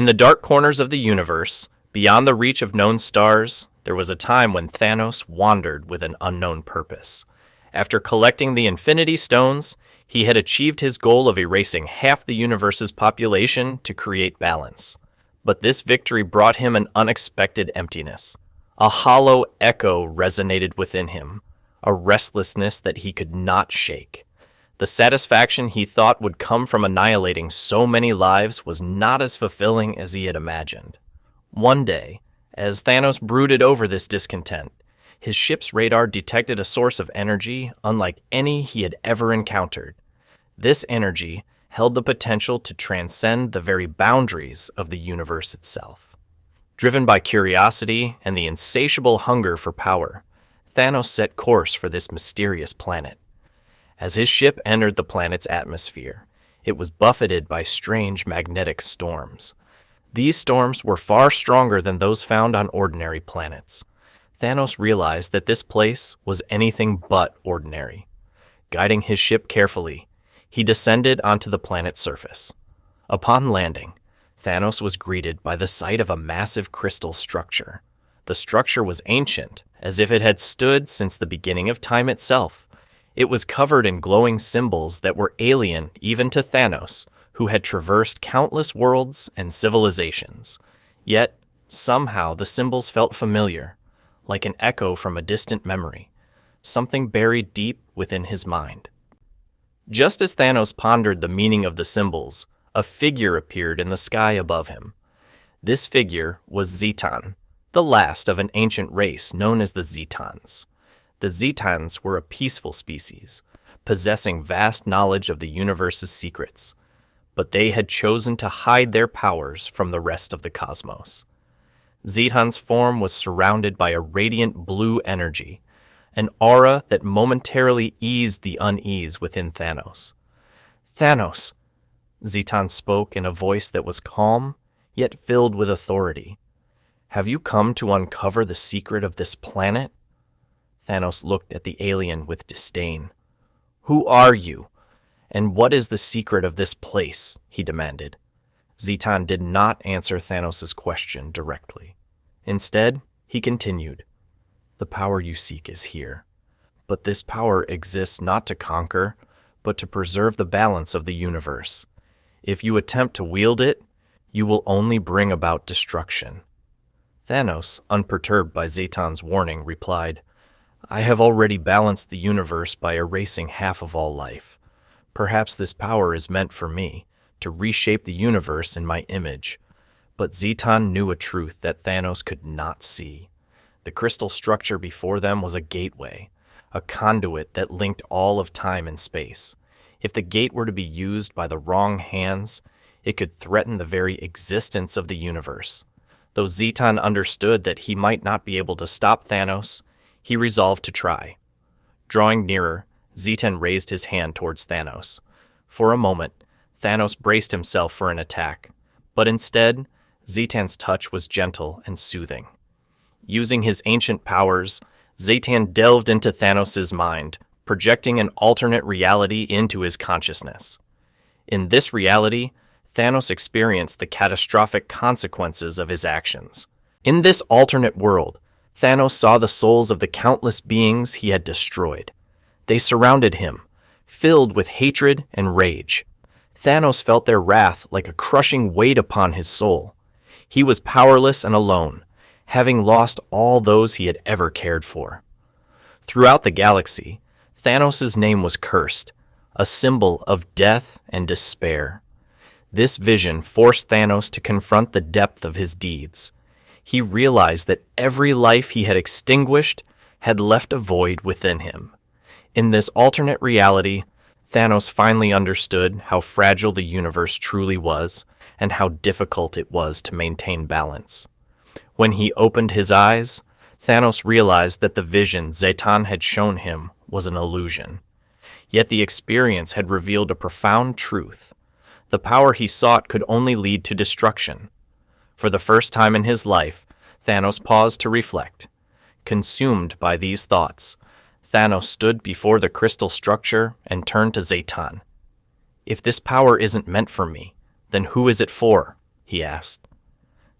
In the dark corners of the universe, beyond the reach of known stars, there was a time when Thanos wandered with an unknown purpose. After collecting the Infinity Stones, he had achieved his goal of erasing half the universe's population to create balance. But this victory brought him an unexpected emptiness. A hollow echo resonated within him, a restlessness that he could not shake. The satisfaction he thought would come from annihilating so many lives was not as fulfilling as he had imagined. One day, as Thanos brooded over this discontent, his ship's radar detected a source of energy unlike any he had ever encountered. This energy held the potential to transcend the very boundaries of the universe itself. Driven by curiosity and the insatiable hunger for power, Thanos set course for this mysterious planet. As his ship entered the planet's atmosphere, it was buffeted by strange magnetic storms. These storms were far stronger than those found on ordinary planets. Thanos realized that this place was anything but ordinary. Guiding his ship carefully, he descended onto the planet's surface. Upon landing, Thanos was greeted by the sight of a massive crystal structure. The structure was ancient, as if it had stood since the beginning of time itself. It was covered in glowing symbols that were alien even to Thanos, who had traversed countless worlds and civilizations. Yet, somehow the symbols felt familiar, like an echo from a distant memory, something buried deep within his mind. Just as Thanos pondered the meaning of the symbols, a figure appeared in the sky above him. This figure was Zetan, the last of an ancient race known as the Zetans. The Zetans were a peaceful species, possessing vast knowledge of the universe's secrets, but they had chosen to hide their powers from the rest of the cosmos. Zetan's form was surrounded by a radiant blue energy, an aura that momentarily eased the unease within Thanos. "Thanos," Zetan spoke in a voice that was calm, yet filled with authority. "Have you come to uncover the secret of this planet?" Thanos looked at the alien with disdain. "Who are you? And what is the secret of this place?" he demanded. Zetan did not answer Thanos' question directly. Instead, he continued, "The power you seek is here. But this power exists not to conquer, but to preserve the balance of the universe. If you attempt to wield it, you will only bring about destruction." Thanos, unperturbed by Zetan's warning, replied, "I have already balanced the universe by erasing half of all life. Perhaps this power is meant for me, to reshape the universe in my image." But Zetan knew a truth that Thanos could not see. The crystal structure before them was a gateway, a conduit that linked all of time and space. If the gate were to be used by the wrong hands, it could threaten the very existence of the universe. Though Zetan understood that he might not be able to stop Thanos, he resolved to try. Drawing nearer, Zetan raised his hand towards Thanos. For a moment, Thanos braced himself for an attack, but instead, Zetan's touch was gentle and soothing. Using his ancient powers, Zetan delved into Thanos' mind, projecting an alternate reality into his consciousness. In this reality, Thanos experienced the catastrophic consequences of his actions. In this alternate world, Thanos saw the souls of the countless beings he had destroyed. They surrounded him, filled with hatred and rage. Thanos felt their wrath like a crushing weight upon his soul. He was powerless and alone, having lost all those he had ever cared for. Throughout the galaxy, Thanos' name was cursed, a symbol of death and despair. This vision forced Thanos to confront the depth of his deeds. He realized that every life he had extinguished had left a void within him. In this alternate reality, Thanos finally understood how fragile the universe truly was and how difficult it was to maintain balance. When he opened his eyes, Thanos realized that the vision Zetan had shown him was an illusion. Yet the experience had revealed a profound truth. The power he sought could only lead to destruction. For the first time in his life, Thanos paused to reflect. Consumed by these thoughts, Thanos stood before the crystal structure and turned to Zetan. "If this power isn't meant for me, then who is it for?" he asked.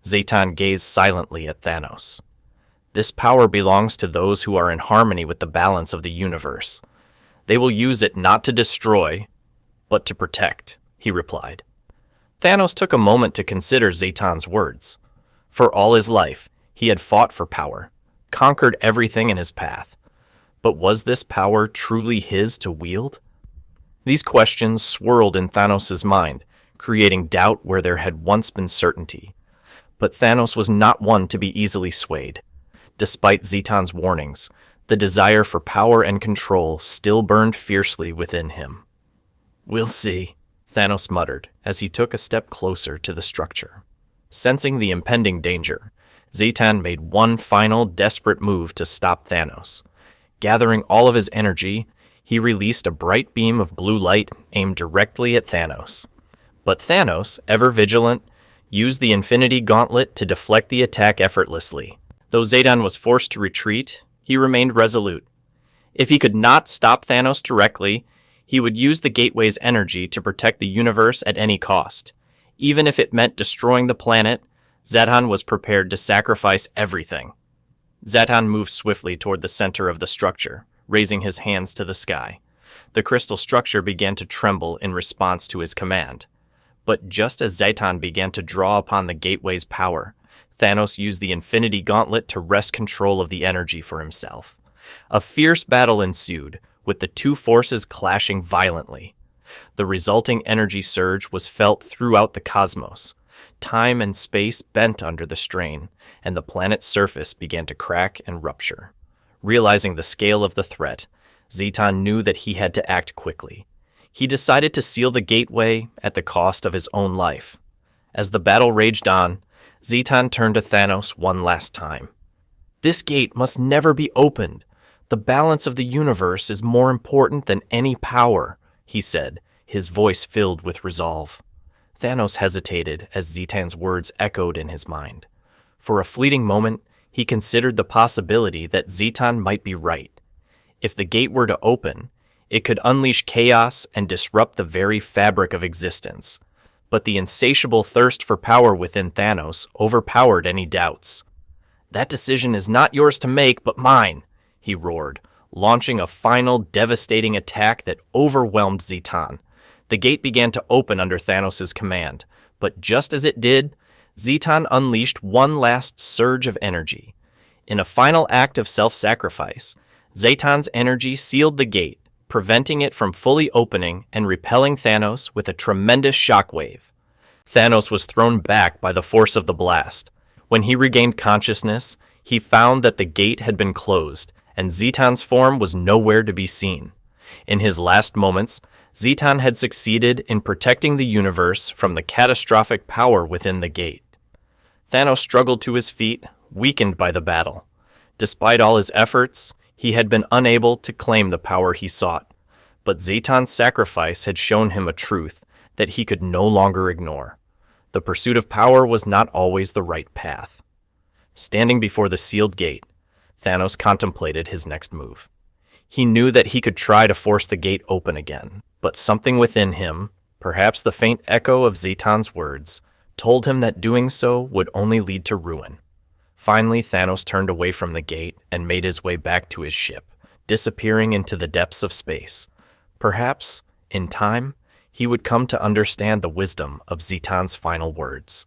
Zayton gazed silently at Thanos. This power belongs to those who are in harmony with the balance of the universe. They will use it not to destroy, but to protect, he replied. Thanos took a moment to consider Zayton's words. For all his life, he had fought for power, conquered everything in his path. But was this power truly his to wield? These questions swirled in Thanos' mind, creating doubt where there had once been certainty. But Thanos was not one to be easily swayed. Despite Zayton's warnings, the desire for power and control still burned fiercely within him. "We'll see," Thanos muttered as he took a step closer to the structure. Sensing the impending danger, Zayton made one final desperate move to stop Thanos. Gathering all of his energy, he released a bright beam of blue light aimed directly at Thanos. But Thanos, ever vigilant, used the Infinity Gauntlet to deflect the attack effortlessly. Though Zayton was forced to retreat, he remained resolute. If he could not stop Thanos directly, he would use the Gateway's energy to protect the universe at any cost. Even if it meant destroying the planet, Zayton was prepared to sacrifice everything. Zayton moved swiftly toward the center of the structure, raising his hands to the sky. The crystal structure began to tremble in response to his command. But just as Zayton began to draw upon the Gateway's power, Thanos used the Infinity Gauntlet to wrest control of the energy for himself. A fierce battle ensued, with the two forces clashing violently. The resulting energy surge was felt throughout the cosmos. Time and space bent under the strain, and the planet's surface began to crack and rupture. Realizing the scale of the threat, Zayton knew that he had to act quickly. He decided to seal the Gateway at the cost of his own life. As the battle raged on, Zayton turned to Thanos one last time. "This gate must never be opened. The balance of the universe is more important than any power," he said, his voice filled with resolve. Thanos hesitated as Zayton's words echoed in his mind. For a fleeting moment, he considered the possibility that Zayton might be right. If the gate were to open, it could unleash chaos and disrupt the very fabric of existence. But the insatiable thirst for power within Thanos overpowered any doubts. "That decision is not yours to make, but mine," he roared, launching a final devastating attack that overwhelmed Zayton. The gate began to open under Thanos' command, but just as it did, Zayton unleashed one last surge of energy. In a final act of self-sacrifice, Zayton's energy sealed the gate, preventing it from fully opening and repelling Thanos with a tremendous shockwave. Thanos was thrown back by the force of the blast. When he regained consciousness, he found that the gate had been closed, and Zayton's form was nowhere to be seen. In his last moments, Zayton had succeeded in protecting the universe from the catastrophic power within the gate. Thanos struggled to his feet, weakened by the battle. Despite all his efforts, he had been unable to claim the power he sought. But Zayton's sacrifice had shown him a truth that he could no longer ignore. The pursuit of power was not always the right path. Standing before the sealed gate, Thanos contemplated his next move. He knew that he could try to force the gate open again, but something within him, perhaps the faint echo of Zayton's words, told him that doing so would only lead to ruin. Finally, Thanos turned away from the gate and made his way back to his ship, disappearing into the depths of space. Perhaps, in time, he would come to understand the wisdom of Zayton's final words.